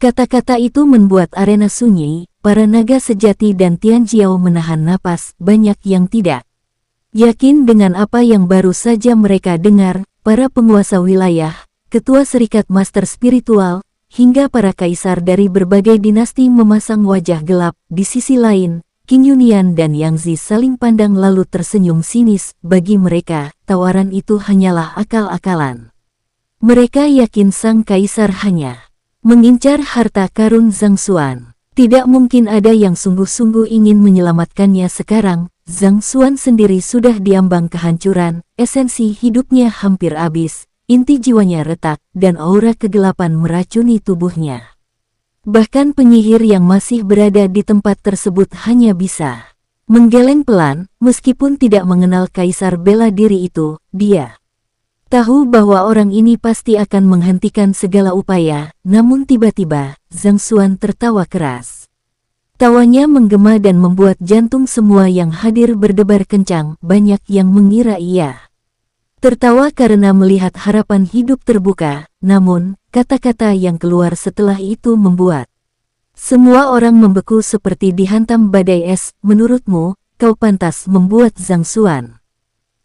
Kata-kata itu membuat arena sunyi, para naga sejati dan Tian Jiao menahan napas. Banyak yang tidak yakin dengan apa yang baru saja mereka dengar. Para penguasa wilayah, ketua serikat master spiritual, hingga para kaisar dari berbagai dinasti memasang wajah gelap. Di sisi lain, King Yunian dan Yang Zi saling pandang lalu tersenyum sinis. Bagi mereka, tawaran itu hanyalah akal-akalan. Mereka yakin sang kaisar hanya mengincar harta karun Zhang Xuan. Tidak mungkin ada yang sungguh-sungguh ingin menyelamatkannya sekarang. Zhang Xuan sendiri sudah diambang kehancuran, esensi hidupnya hampir habis, inti jiwanya retak, dan aura kegelapan meracuni tubuhnya. Bahkan penyihir yang masih berada di tempat tersebut hanya bisa menggeleng pelan. Meskipun tidak mengenal Kaisar bela diri itu, dia tahu bahwa orang ini pasti akan menghentikan segala upaya. Namun tiba-tiba, Zhang Xuan tertawa keras. Tawanya menggema dan membuat jantung semua yang hadir berdebar kencang. Banyak yang mengira ia tertawa karena melihat harapan hidup terbuka, namun, kata-kata yang keluar setelah itu membuat semua orang membeku seperti dihantam badai es. Menurutmu, kau pantas membuat Zhang Xuan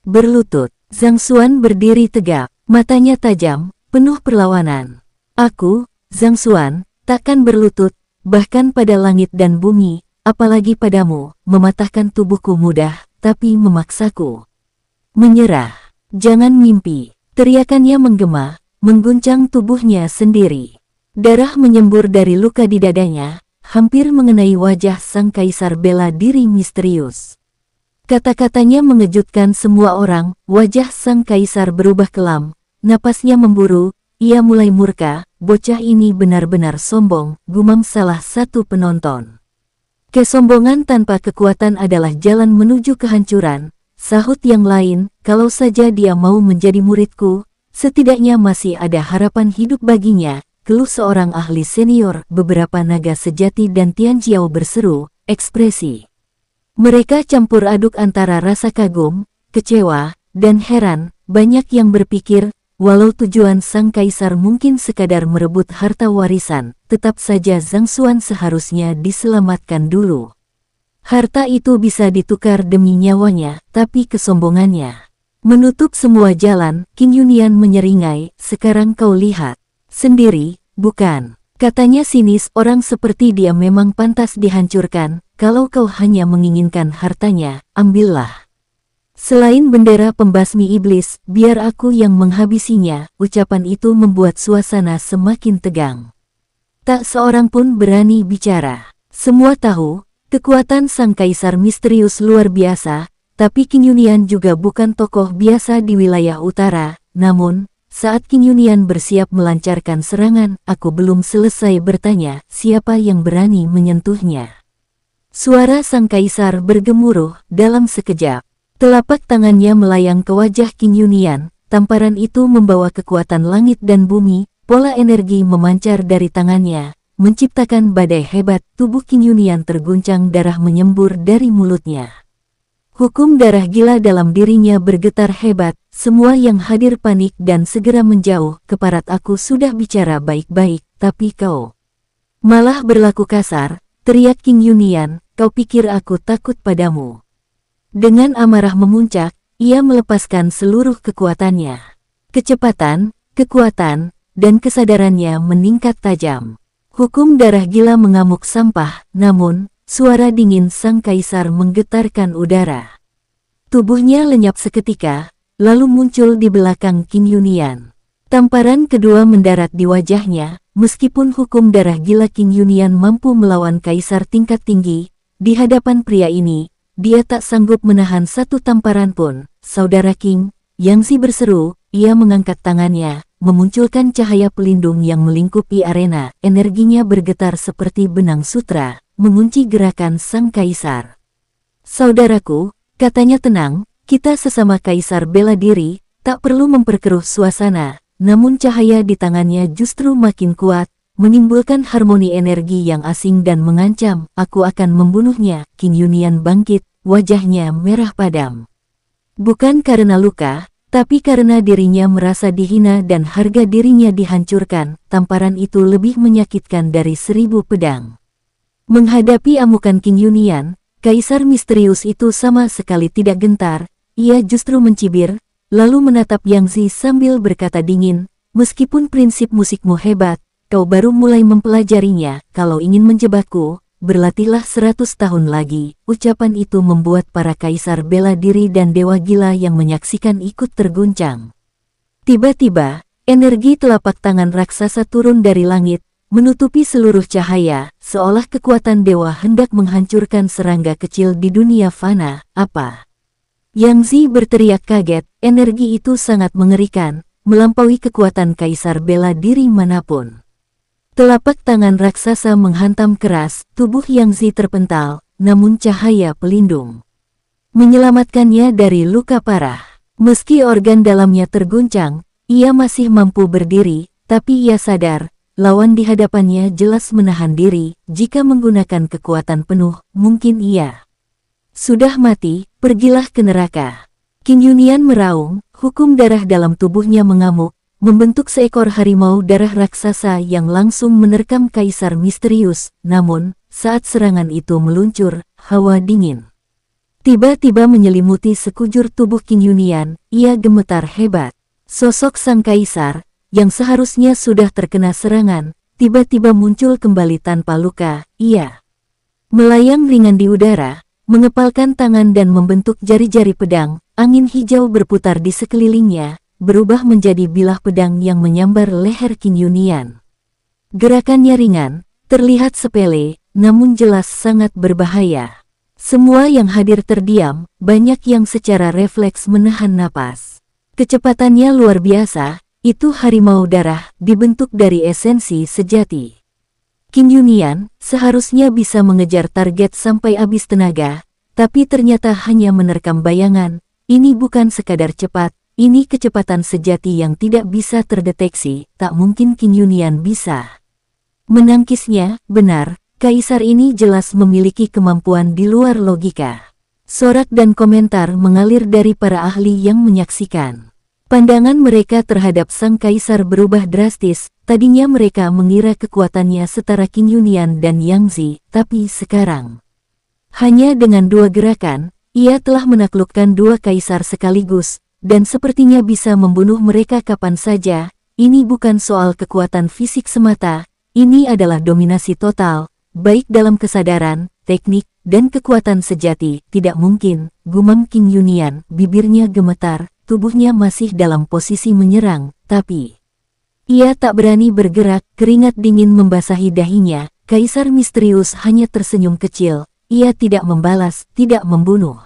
berlutut. Zhang Xuan berdiri tegak, matanya tajam, penuh perlawanan. Aku, Zhang Xuan, takkan berlutut, bahkan pada langit dan bumi, apalagi padamu. Mematahkan tubuhku mudah, tapi memaksaku menyerah. Jangan mimpi. Teriakannya menggema, mengguncang tubuhnya sendiri. Darah menyembur dari luka di dadanya, hampir mengenai wajah sang kaisar bela diri misterius. Kata-katanya mengejutkan semua orang. Wajah sang kaisar berubah kelam, napasnya memburu. Ia mulai murka. Bocah ini benar-benar sombong, gumam salah satu penonton. Kesombongan tanpa kekuatan adalah jalan menuju kehancuran, sahut yang lain. Kalau saja dia mau menjadi muridku, setidaknya masih ada harapan hidup baginya, keluh seorang ahli senior. Beberapa naga sejati dan Tian Jiao berseru, ekspresi Mereka campur aduk antara rasa kagum, kecewa, dan heran. Banyak yang berpikir, walau tujuan sang kaisar mungkin sekadar merebut harta warisan, tetap saja Zhang Xuan seharusnya diselamatkan dulu. Harta itu bisa ditukar demi nyawanya, tapi kesombongannya menutup semua jalan. Qin Yunian menyeringai, sekarang kau lihat sendiri, bukan? Katanya sinis, orang seperti dia memang pantas dihancurkan. Kalau kau hanya menginginkan hartanya, ambillah. Selain bendera pembasmi iblis, biar aku yang menghabisinya. Ucapan itu membuat suasana semakin tegang. Tak seorang pun berani bicara. Semua tahu, kekuatan sang kaisar misterius luar biasa, tapi Qin Yunian juga bukan tokoh biasa di wilayah utara. Namun, saat Qin Yunian bersiap melancarkan serangan, aku belum selesai bertanya, siapa yang berani menyentuhnya? Suara sang kaisar bergemuruh dalam sekejap. Telapak tangannya melayang ke wajah Qin Yunian. Tamparan itu membawa kekuatan langit dan bumi. Pola energi memancar dari tangannya, menciptakan badai hebat. Tubuh Qin Yunian terguncang, darah menyembur dari mulutnya. Hukum darah gila dalam dirinya bergetar hebat. Semua yang hadir panik dan segera menjauh. Keparat, aku sudah bicara baik-baik, tapi kau malah berlaku kasar, teriak Qin Yunian. Kau pikir aku takut padamu? Dengan amarah memuncak, ia melepaskan seluruh kekuatannya. Kecepatan, kekuatan, dan kesadarannya meningkat tajam. Hukum darah gila mengamuk sampah, namun, suara dingin sang kaisar menggetarkan udara. Tubuhnya lenyap seketika, lalu muncul di belakang Qin Yunian. Tamparan kedua mendarat di wajahnya. Meskipun hukum darah gila Qin Yunian mampu melawan kaisar tingkat tinggi, di hadapan pria ini, dia tak sanggup menahan satu tamparan pun. Saudara Qing, Yang Zi berseru. Ia mengangkat tangannya, memunculkan cahaya pelindung yang melingkupi arena. Energinya bergetar seperti benang sutra, mengunci gerakan sang kaisar. Saudaraku, katanya tenang, kita sesama kaisar bela diri, tak perlu memperkeruh suasana. Namun cahaya di tangannya justru makin kuat, menimbulkan harmoni energi yang asing dan mengancam. Aku akan membunuhnya. Qin Yunian bangkit, wajahnya merah padam. Bukan karena luka, tapi karena dirinya merasa dihina dan harga dirinya dihancurkan. Tamparan itu lebih menyakitkan dari 1000 pedang. Menghadapi amukan Qin Yunian, kaisar misterius itu sama sekali tidak gentar. Ia justru mencibir, lalu menatap Yang Zi sambil berkata dingin, meskipun prinsip musikmu hebat, kau baru mulai mempelajarinya. Kalau ingin menjebakku, berlatihlah 100 tahun lagi. Ucapan itu membuat para kaisar bela diri dan dewa gila yang menyaksikan ikut terguncang. Tiba-tiba, energi telapak tangan raksasa turun dari langit, menutupi seluruh cahaya, seolah kekuatan dewa hendak menghancurkan serangga kecil di dunia fana. Apa? Yang Zi berteriak kaget. Energi itu sangat mengerikan, melampaui kekuatan kaisar bela diri manapun. Telapak tangan raksasa menghantam keras, tubuh Yang Zi terpental, namun cahaya pelindung menyelamatkannya dari luka parah. Meski organ dalamnya terguncang, ia masih mampu berdiri, tapi ia sadar, lawan di hadapannya jelas menahan diri. Jika menggunakan kekuatan penuh, mungkin ia sudah mati. Pergilah ke neraka. Qin Yunian meraung, hukum darah dalam tubuhnya mengamuk, membentuk seekor harimau darah raksasa yang langsung menerkam kaisar misterius. Namun, saat serangan itu meluncur, hawa dingin tiba-tiba menyelimuti sekujur tubuh Qin Yunian. Ia gemetar hebat. Sosok sang kaisar, yang seharusnya sudah terkena serangan, tiba-tiba muncul kembali tanpa luka. Ia melayang ringan di udara, mengepalkan tangan dan membentuk jari-jari pedang. Angin hijau berputar di sekelilingnya, berubah menjadi bilah pedang yang menyambar leher Qin Yunian. Gerakannya ringan, terlihat sepele, namun jelas sangat berbahaya. Semua yang hadir terdiam, banyak yang secara refleks menahan napas. Kecepatannya luar biasa, itu harimau darah, dibentuk dari esensi sejati. Qin Yunian seharusnya bisa mengejar target sampai habis tenaga, tapi ternyata hanya menerkam bayangan. Ini bukan sekadar cepat, ini kecepatan sejati yang tidak bisa terdeteksi. Tak mungkin Qin Yunian bisa menangkisnya. Benar, kaisar ini jelas memiliki kemampuan di luar logika. Sorak dan komentar mengalir dari para ahli yang menyaksikan. Pandangan mereka terhadap sang kaisar berubah drastis. Tadinya mereka mengira kekuatannya setara Qing Yunian dan Yang Zi, tapi sekarang hanya dengan 2 gerakan, ia telah menaklukkan 2 kaisar sekaligus, dan sepertinya bisa membunuh mereka kapan saja. Ini bukan soal kekuatan fisik semata, ini adalah dominasi total, baik dalam kesadaran, teknik, dan kekuatan sejati. Tidak mungkin, gumam Qing Yunian, bibirnya gemetar. Tubuhnya masih dalam posisi menyerang, tapi ia tak berani bergerak. Keringat dingin membasahi dahinya. Kaisar misterius hanya tersenyum kecil. Ia tidak membalas, tidak membunuh.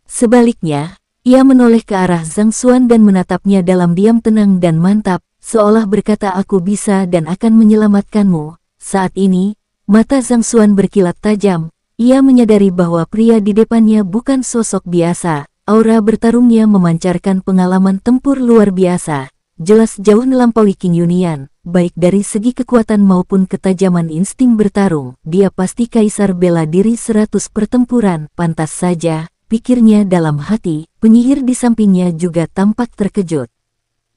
Sebaliknya, ia menoleh ke arah Zhang Xuan dan menatapnya dalam diam tenang dan mantap, seolah berkata, "Aku bisa dan akan menyelamatkanmu." Saat ini, mata Zhang Xuan berkilat tajam. Ia menyadari bahwa pria di depannya bukan sosok biasa. Aura bertarungnya memancarkan pengalaman tempur luar biasa, jelas jauh melampaui Qing Yunian, baik dari segi kekuatan maupun ketajaman insting bertarung. Dia pasti kaisar bela diri 100 pertempuran. Pantas saja, pikirnya dalam hati. Penyihir di sampingnya juga tampak terkejut.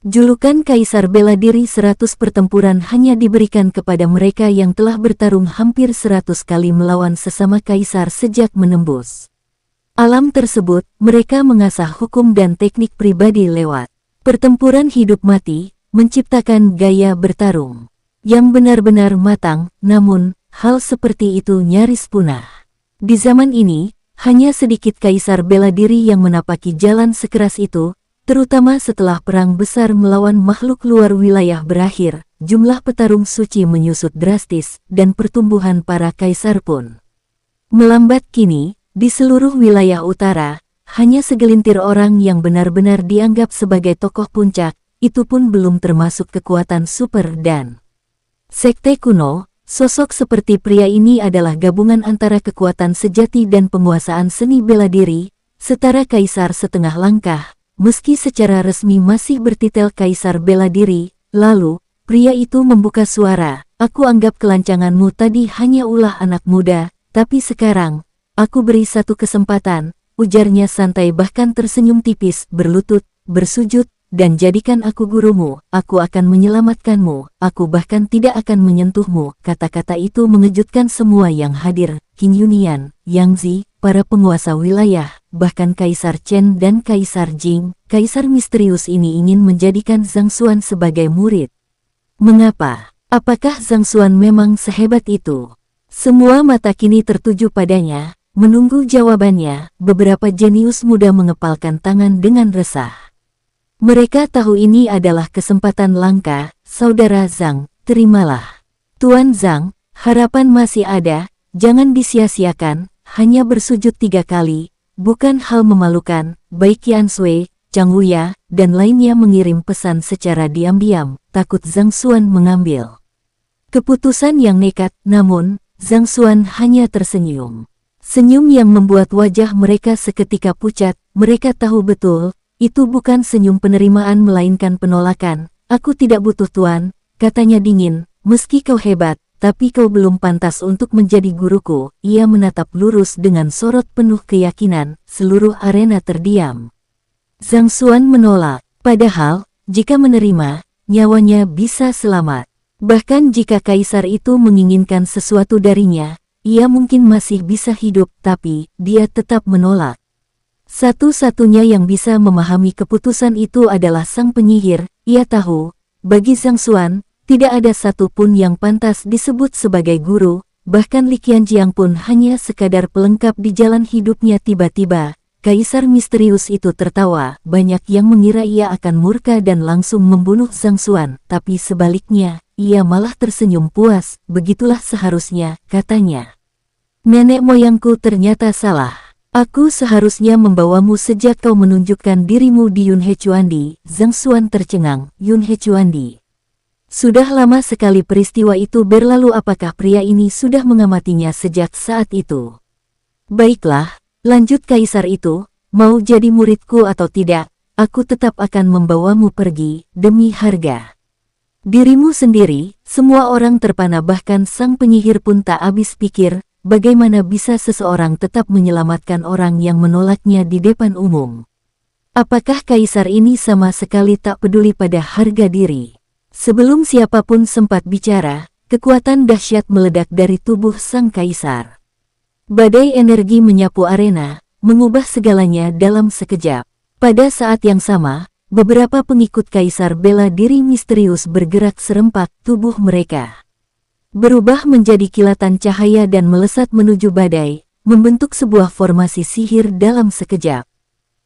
Julukan kaisar bela diri 100 pertempuran hanya diberikan kepada mereka yang telah bertarung hampir 100 kali melawan sesama kaisar sejak menembus alam tersebut. Mereka mengasah hukum dan teknik pribadi lewat pertempuran hidup mati, menciptakan gaya bertarung yang benar-benar matang. Namun, hal seperti itu nyaris punah. Di zaman ini, hanya sedikit kaisar bela diri yang menapaki jalan sekeras itu, terutama setelah perang besar melawan makhluk luar wilayah berakhir. Jumlah petarung suci menyusut drastis, dan pertumbuhan para kaisar pun melambat. Kini, di seluruh wilayah utara, hanya segelintir orang yang benar-benar dianggap sebagai tokoh puncak, itu pun belum termasuk kekuatan super dan sekte kuno. Sosok seperti pria ini adalah gabungan antara kekuatan sejati dan penguasaan seni bela diri, setara kaisar setengah langkah, meski secara resmi masih bertitel kaisar bela diri. Lalu, pria itu membuka suara, "Aku anggap kelancanganmu tadi hanya ulah anak muda, tapi sekarang aku beri satu kesempatan," ujarnya santai bahkan tersenyum tipis. "Berlutut, bersujud, dan jadikan aku gurumu. Aku akan menyelamatkanmu, aku bahkan tidak akan menyentuhmu." Kata-kata itu mengejutkan semua yang hadir. Qing Yunian, Yang Zi, para penguasa wilayah, bahkan Kaisar Chen dan Kaisar Jing. Kaisar misterius ini ingin menjadikan Zhang Xuan sebagai murid. Mengapa? Apakah Zhang Xuan memang sehebat itu? Semua mata kini tertuju padanya. Menunggu jawabannya, beberapa jenius muda mengepalkan tangan dengan resah. Mereka tahu ini adalah kesempatan langka. "Saudara Zhang, terimalah." "Tuan Zhang, harapan masih ada, jangan disia-siakan." Hanya bersujud 3 kali, bukan hal memalukan. Baik Yan Sui, Chang Wuya, dan lainnya mengirim pesan secara diam-diam, takut Zhang Xuan mengambil keputusan yang nekat. Namun, Zhang Xuan hanya tersenyum. Senyum yang membuat wajah mereka seketika pucat. Mereka tahu betul, itu bukan senyum penerimaan melainkan penolakan. "Aku tidak butuh tuan," katanya dingin. "Meski kau hebat, tapi kau belum pantas untuk menjadi guruku." Ia menatap lurus dengan sorot penuh keyakinan. Seluruh arena terdiam. Zhang Xuan menolak. Padahal, jika menerima, nyawanya bisa selamat. Bahkan jika kaisar itu menginginkan sesuatu darinya, ia mungkin masih bisa hidup, tapi dia tetap menolak. Satu-satunya yang bisa memahami keputusan itu adalah sang penyihir. Ia tahu, bagi Zhang Xuan, tidak ada satupun yang pantas disebut sebagai guru. Bahkan Li Qianjiang pun hanya sekadar pelengkap di jalan hidupnya. Tiba-tiba, kaisar misterius itu tertawa. Banyak yang mengira ia akan murka dan langsung membunuh Zhang Xuan, tapi sebaliknya, ia malah tersenyum puas. "Begitulah seharusnya," katanya. "Nenek moyangku ternyata salah. Aku seharusnya membawamu sejak kau menunjukkan dirimu di Yunhe Chuandi." Zhang Xuan tercengang. Yunhe Chuandi. Sudah lama sekali peristiwa itu berlalu. Apakah pria ini sudah mengamatinya sejak saat itu? "Baiklah," lanjut kaisar itu, "mau jadi muridku atau tidak, aku tetap akan membawamu pergi, demi harga dirimu sendiri." Semua orang terpana, bahkan sang penyihir pun tak habis pikir. bagaimana bisa seseorang tetap menyelamatkan orang yang menolaknya di depan umum? Apakah kaisar ini sama sekali tak peduli pada harga diri? Sebelum siapapun sempat bicara, kekuatan dahsyat meledak dari tubuh sang kaisar. Badai energi menyapu arena, mengubah segalanya dalam sekejap. Pada saat yang sama, beberapa pengikut kaisar bela diri misterius bergerak serempak, tubuh mereka berubah menjadi kilatan cahaya dan melesat menuju badai, membentuk sebuah formasi sihir dalam sekejap.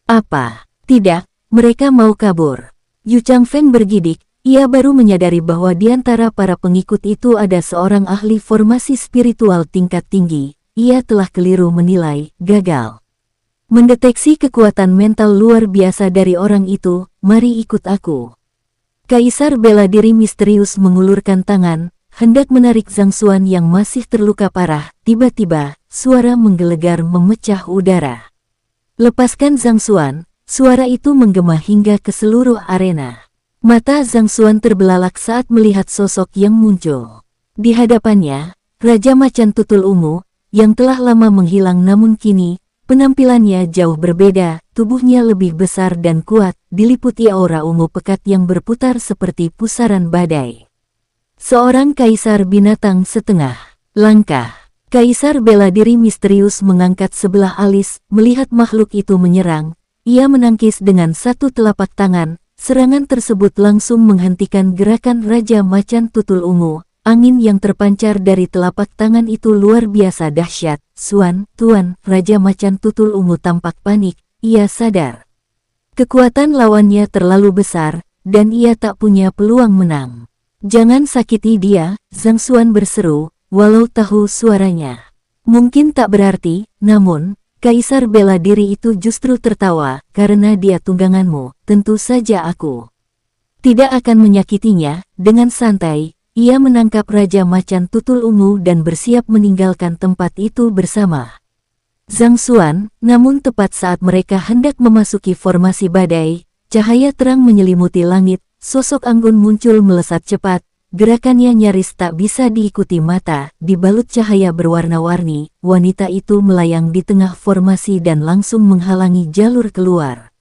Apa? Tidak, mereka mau kabur. Yu Changfeng bergidik, ia baru menyadari bahwa di antara para pengikut itu ada seorang ahli formasi spiritual tingkat tinggi. Ia telah keliru menilai, gagal mendeteksi kekuatan mental luar biasa dari orang itu. Mari ikut aku. Kaisar bela diri misterius mengulurkan tangan, hendak menarik Zhang Xuan yang masih terluka parah. Tiba-tiba, suara menggelegar memecah udara. Lepaskan Zhang Xuan, suara itu menggema hingga ke seluruh arena. Mata Zhang Xuan terbelalak saat melihat sosok yang muncul. Di hadapannya, Raja Macan Tutul Ungu, yang telah lama menghilang namun kini, penampilannya jauh berbeda, tubuhnya lebih besar dan kuat, diliputi aura ungu pekat yang berputar seperti pusaran badai. Seorang kaisar binatang setengah langkah. Kaisar bela diri misterius mengangkat sebelah alis, melihat makhluk itu menyerang. Ia menangkis dengan satu telapak tangan, serangan tersebut langsung menghentikan gerakan Raja Macan Tutul Ungu. Angin yang terpancar dari telapak tangan itu luar biasa dahsyat. Xuan, Tuan, Raja Macan Tutul Ungu tampak panik. Ia sadar kekuatan lawannya terlalu besar, dan ia tak punya peluang menang. Jangan sakiti dia, Zhang Xuan berseru, walau tahu suaranya mungkin tak berarti, namun, Kaisar bela diri itu justru tertawa, karena dia tungganganmu, tentu saja aku tidak akan menyakitinya. Dengan santai, ia menangkap Raja Macan Tutul Ungu dan bersiap meninggalkan tempat itu bersama Zhang Xuan. Namun tepat saat mereka hendak memasuki formasi badai, cahaya terang menyelimuti langit, sosok anggun muncul melesat cepat, gerakannya nyaris tak bisa diikuti mata, dibalut cahaya berwarna-warni, wanita itu melayang di tengah formasi dan langsung menghalangi jalur keluar.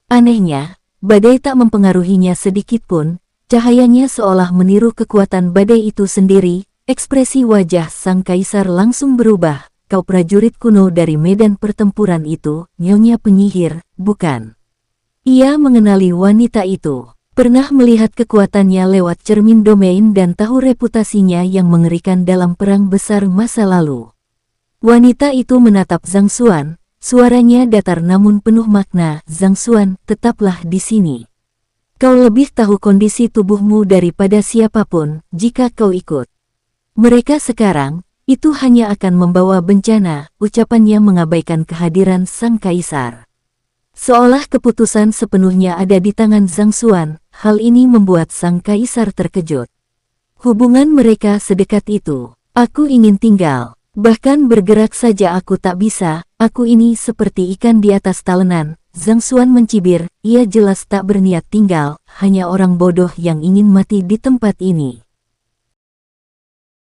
Anehnya, badai tak mempengaruhinya sedikitpun. Cahayanya seolah meniru kekuatan badai itu sendiri. Ekspresi wajah sang kaisar langsung berubah. Kau prajurit kuno dari medan pertempuran itu, nyonya penyihir, bukan? Ia mengenali wanita itu. Pernah melihat kekuatannya lewat cermin domain dan tahu reputasinya yang mengerikan dalam perang besar masa lalu. Wanita itu menatap Zhang Xuan. Suaranya datar namun penuh makna. Zhang Xuan, tetaplah di sini. Kau lebih tahu kondisi tubuhmu daripada siapapun. Jika kau ikut mereka sekarang, itu hanya akan membawa bencana. Ucapannya mengabaikan kehadiran sang kaisar. Seolah keputusan sepenuhnya ada di tangan Zhang Xuan. Hal ini membuat sang kaisar terkejut. Hubungan mereka sedekat itu. Aku ingin tinggal. Bahkan bergerak saja aku tak bisa. Aku ini seperti ikan di atas talenan. Zhang Xuan mencibir, ia jelas tak berniat tinggal, hanya orang bodoh yang ingin mati di tempat ini.